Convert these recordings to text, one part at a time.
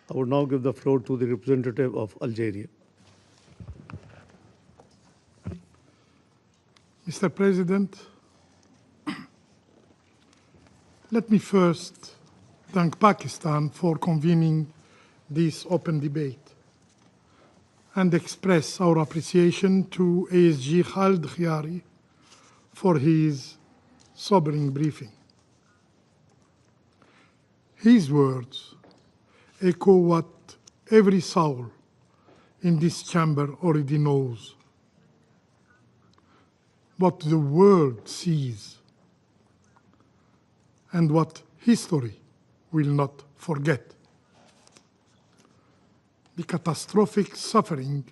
I would now give the floor to the representative of Algeria. Mr. President, let me first thank Pakistan for convening this open debate and express our appreciation to ASG Khaled Khiari for his sobering briefing. His words echo what every soul in this chamber already knows, what the world sees, and what history will not forget: the catastrophic suffering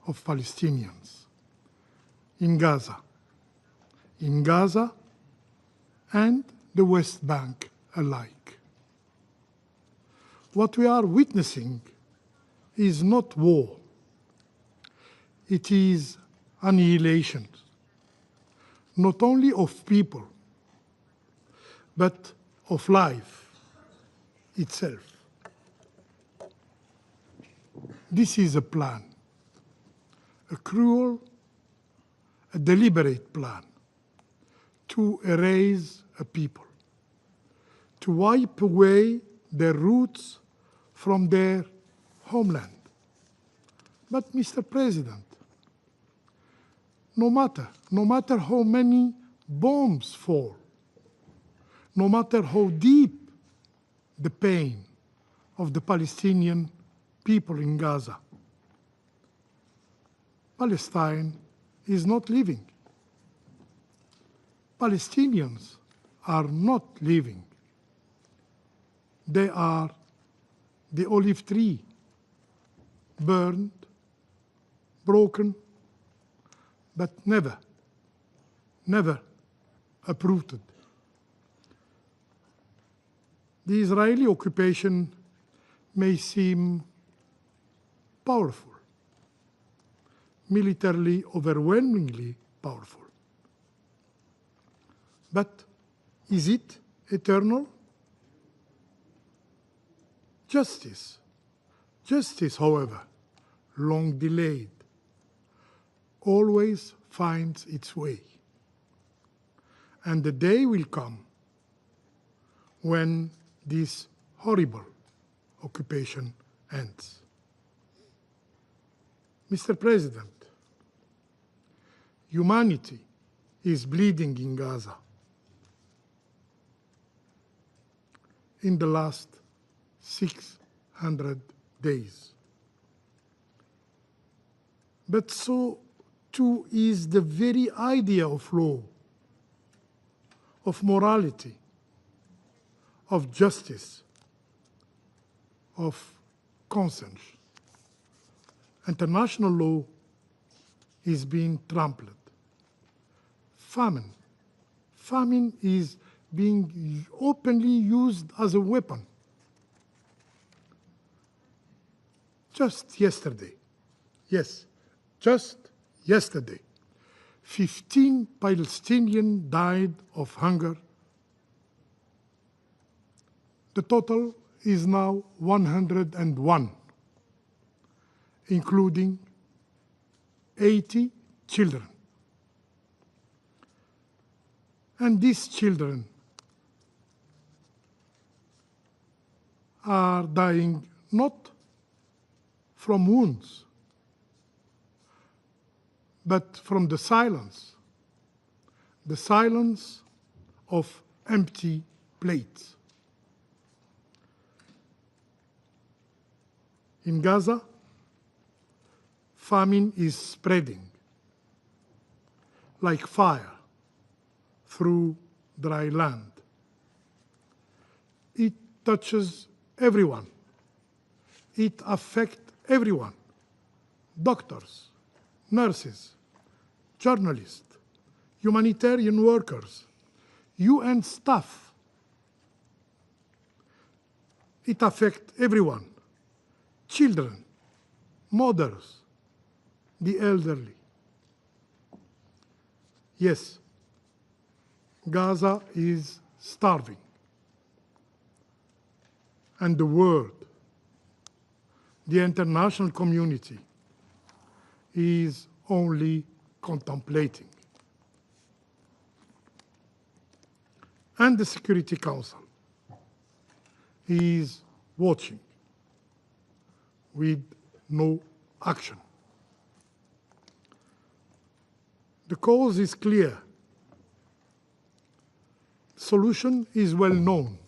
of Palestinians in Gaza and the West Bank alike. What we are witnessing is not war. It is annihilation, not only of people, but of life itself. This is a plan, a cruel, a deliberate plan to erase a people, to wipe away their roots from their homeland. But, Mr. President, no matter how many bombs fall, no matter how deep the pain of the Palestinian people in Gaza, Palestine is not living. Palestinians are not living. They are the olive tree, burned, broken, but never uprooted. The Israeli occupation may seem powerful, militarily overwhelmingly powerful. But is it eternal? Justice, however, long delayed, always finds its way. And the day will come when this horrible occupation ends. Mr. President, humanity is bleeding in Gaza. In the last 600 days. But so too is the very idea of law, of morality, of justice, of conscience. International law is being trampled. Famine is being openly used as a weapon. Just yesterday, 15 Palestinians died of hunger. The total is now 101, including 80 children. And these children are dying not from wounds, but from the silence of empty plates. In Gaza, famine is spreading like fire through dry land. It touches everyone. It affects everyone: doctors, nurses, journalists, humanitarian workers, UN staff. It affects everyone: children, mothers, the elderly. Yes, Gaza is starving, and the world the international community is only contemplating. And the Security Council is watching with no action. The cause is clear. The solution is well known.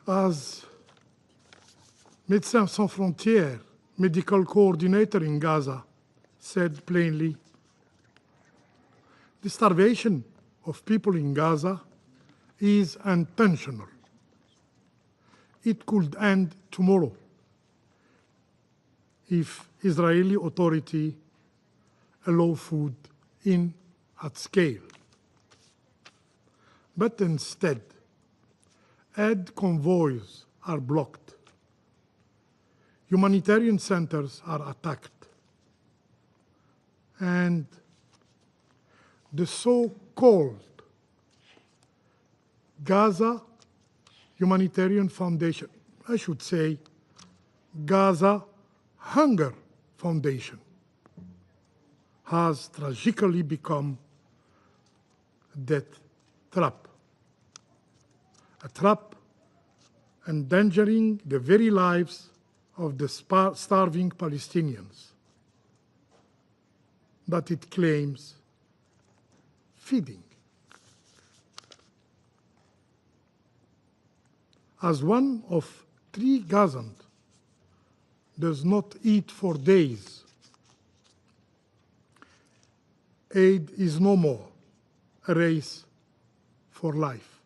As Médecins Sans Frontières medical coordinator in Gaza said plainly, the starvation of people in Gaza is intentional. It could end tomorrow if Israeli authority allow food in at scale. But instead, aid convoys are blocked. Humanitarian centers are attacked. And the so-called Gaza Humanitarian Foundation, I should say Gaza Hunger Foundation, has tragically become a death trap. A trap endangering the very lives of the starving Palestinians that it claims feeding. As one of 3 Gazans does not eat for days, aid is no more a race for life.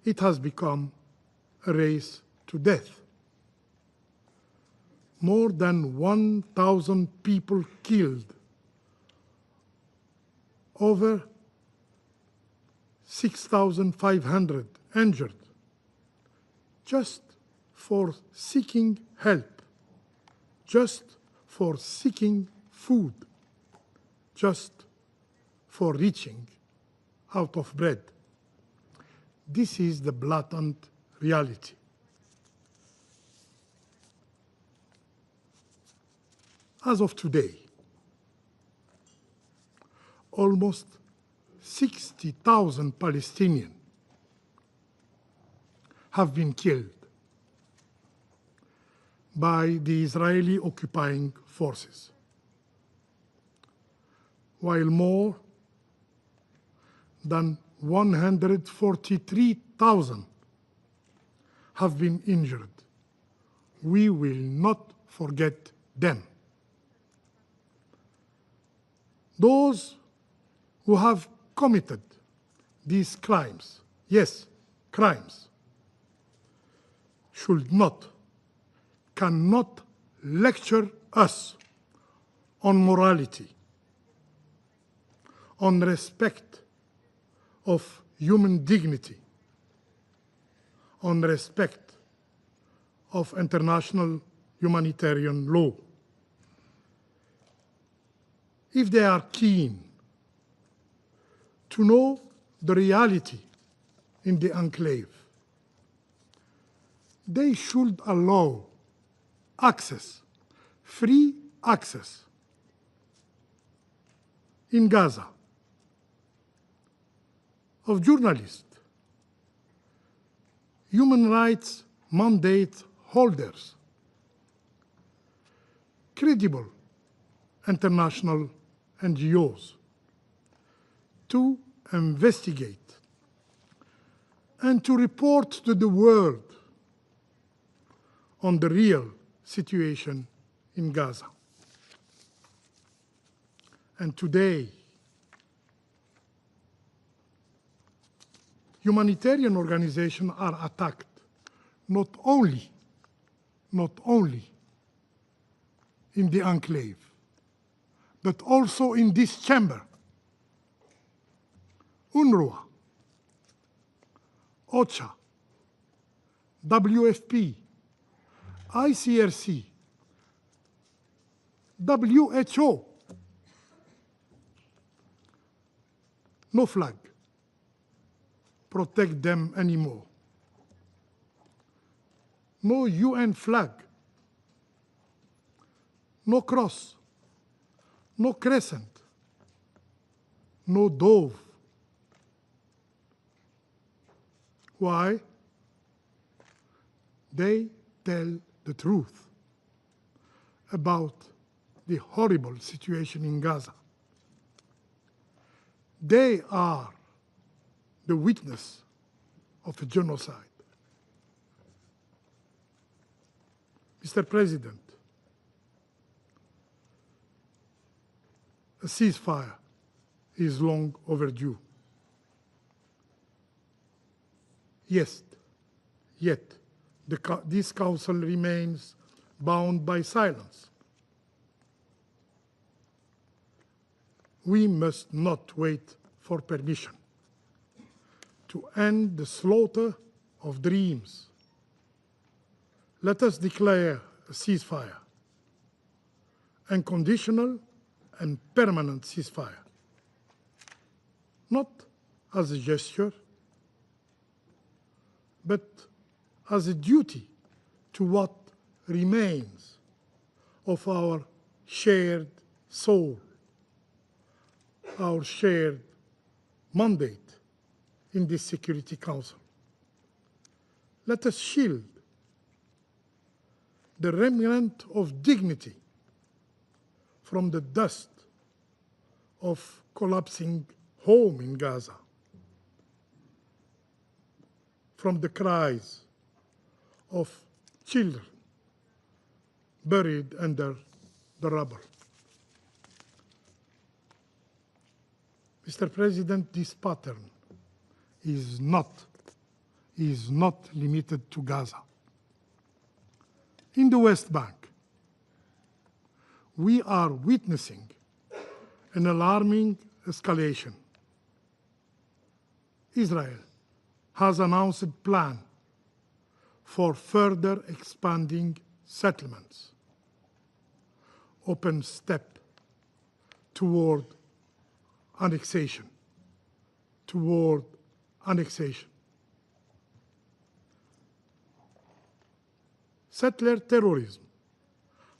It has become a race to death. More than 1,000 people killed, over 6,500 injured, just for seeking help, just for seeking food, just for reaching out of bread. This is the blatant reality. As of today, almost 60,000 Palestinians have been killed by the Israeli occupying forces, while more than 143,000 have been injured. We will not forget them. Those who have committed these crimes, yes, crimes, should not, cannot lecture us on morality, on respect of human dignity, on respect of international humanitarian law. If they are keen to know the reality in the enclave, they should allow access, free access, in Gaza of journalists, human rights mandate holders, credible international NGOs, to investigate and to report to the world on the real situation in Gaza. And today, humanitarian organizations are attacked not only in the enclave, but also in this chamber. UNRWA, OCHA, WFP, ICRC, WHO. No flag protect them anymore. no UN flag, no cross, no crescent, no dove. Why? They tell the truth about the horrible situation in Gaza. They are the witness of a genocide. Mr. President, a ceasefire is long overdue. Yes, yet this Council remains bound by silence. We must not wait for permission to end the slaughter of dreams. Let us declare a ceasefire, unconditional and permanent ceasefire, not as a gesture, but as a duty to what remains of our shared soul, our shared mandate in this Security Council. Let us shield the remnant of dignity from the dust of collapsing home in Gaza, from the cries of children buried under the rubble. Mr. President, this pattern is not limited to Gaza. In the West Bank, we are witnessing an alarming escalation. Israel has announced a plan for further expanding settlements, open step toward annexation. Settler terrorism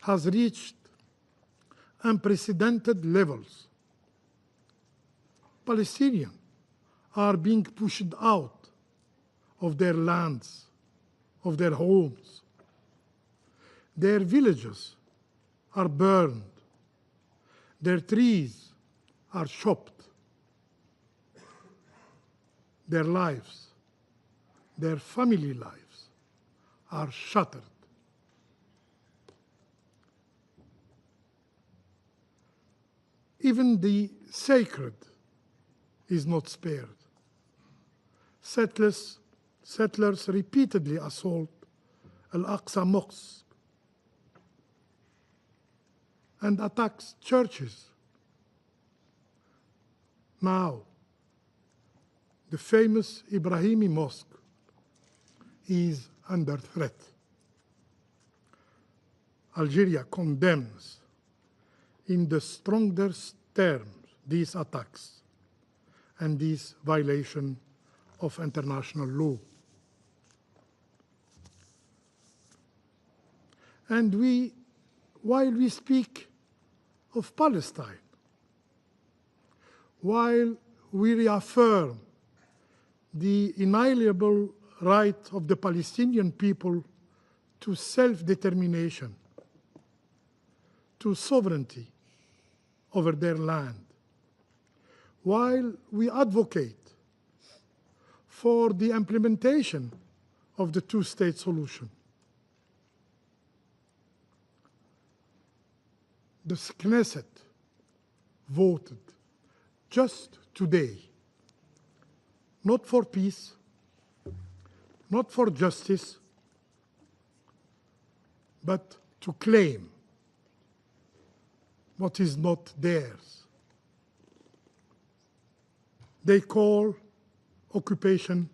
has reached unprecedented levels. Palestinians are being pushed out of their lands, of their homes. Their villages are burned. Their trees are chopped. Their lives, their family lives, are shattered. Even the sacred is not spared. Settlers repeatedly assault Al-Aqsa Mosque and attacks churches. Now, the famous Ibrahimi Mosque is under threat. Algeria condemns in the strongest terms these attacks and this violation of international law. And while we speak of Palestine, while we reaffirm the inalienable right of the Palestinian people to self-determination, to sovereignty over their land, while we advocate for the implementation of the two-state solution, the Knesset voted just today, not for peace, not for justice, but to claim what is not theirs. They call occupation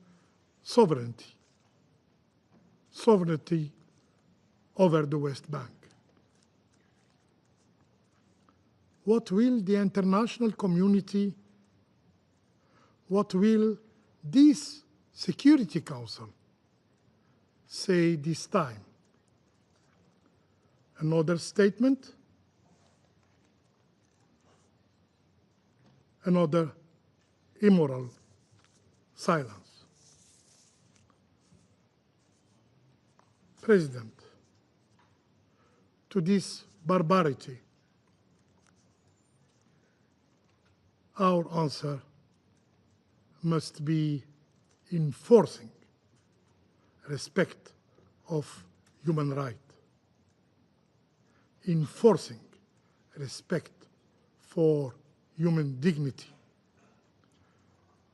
sovereignty, sovereignty over the West Bank. What will the international community, what will this Security Council say this time. Another statement, another immoral silence. President, to this barbarity, our answer must be enforcing respect of human rights, enforcing respect for human dignity.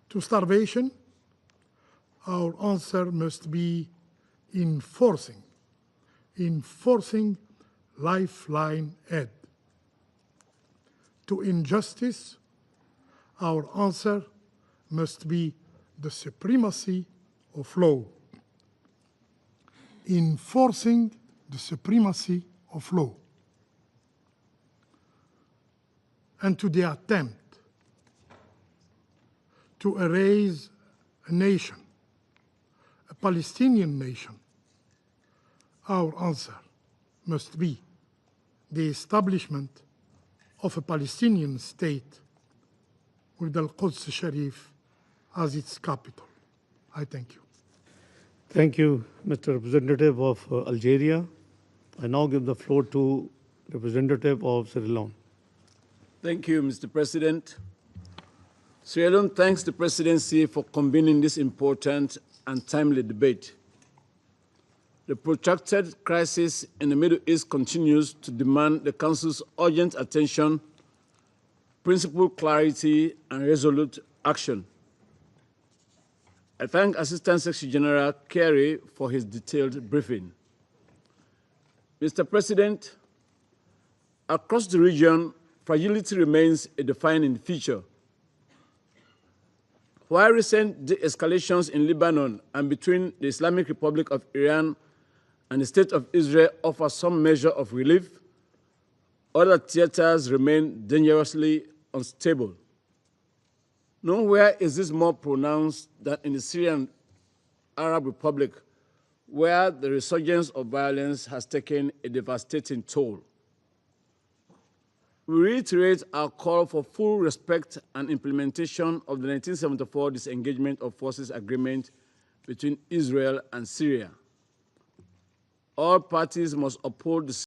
To starvation, our answer must be enforcing lifeline aid. To injustice, our answer must be the supremacy of law, enforcing the supremacy of law. And to the attempt to erase a nation, a Palestinian nation, our answer must be the establishment of a Palestinian state with Al-Quds Sharif as its capital. I thank you. Thank you, Mr. Representative of Algeria. I now give the floor to Representative of Sierra Leone. Thank you, Mr. President. Sierra Leone thanks the Presidency for convening this important and timely debate. The protracted crisis in the Middle East continues to demand the Council's urgent attention, principled clarity, and resolute action. I thank Assistant Secretary General Kerry for his detailed briefing. Mr. President, across the region, fragility remains a defining feature. While recent de-escalations in Lebanon and between the Islamic Republic of Iran and the State of Israel offer some measure of relief, other theaters remain dangerously unstable. Nowhere is this more pronounced than in the Syrian Arab Republic, where the resurgence of violence has taken a devastating toll. We reiterate our call for full respect and implementation of the 1974 Disengagement of Forces Agreement between Israel and Syria. All parties must uphold the